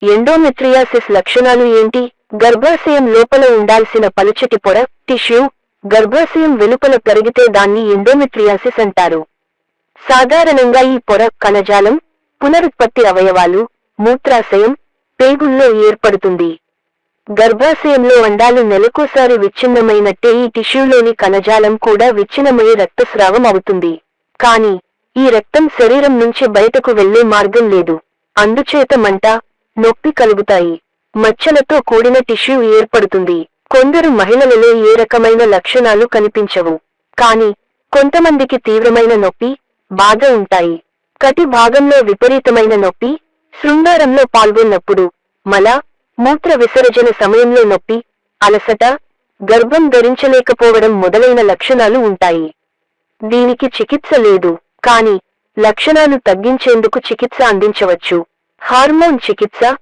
Endometriosis లక్షణాలు ఏంటి? గర్భాశయం లోపల ఉండాల్సిన పలుచటి పొర, టిష్యూ, గర్భాశయం వెలుపల పెరిగితే దాన్ని ఎండోమెట్రియాసిస్ అంటారు. సాధారణంగా ఈ పొర కణజాలం, పునరుత్పత్తి అవయవాలు, మూత్రాశయం, పేగుల్లో ఏర్పడుతుంది. గర్భాశయంలో అండాలు నెలకోసారి విచ్ఛిన్నమైనట్టే ఈ టిష్యూలోని కణజాలం కూడా విచ్ఛిన్నమై రక్తస్రావం అవుతుంది. కానీ ఈ రక్తం శరీరం నుంచి బయటకు వెళ్లే మార్గం లేదు. అందుచేత మంట, నొప్పి కలుగుతాయి. మచ్చలతో కూడిన టిష్యూ ఏర్పడుతుంది. కొందరు మహిళలలో ఏ రకమైన లక్షణాలు కనిపించవు. కానీ కొంతమందికి తీవ్రమైన నొప్పి, బాధ ఉంటాయి. కటి భాగంలో విపరీతమైన నొప్పి, శృంగారంలో పాల్గొన్నప్పుడు, మల, మూత్ర విసర్జన సమయంలో నొప్పి, అలసట, గర్భం ధరించలేకపోవడం మొదలైన లక్షణాలు ఉంటాయి. దీనికి చికిత్స లేదు. కానీ లక్షణాలు తగ్గించేందుకు చికిత్స అందించవచ్చు. హార్మోన్ చికిత్స,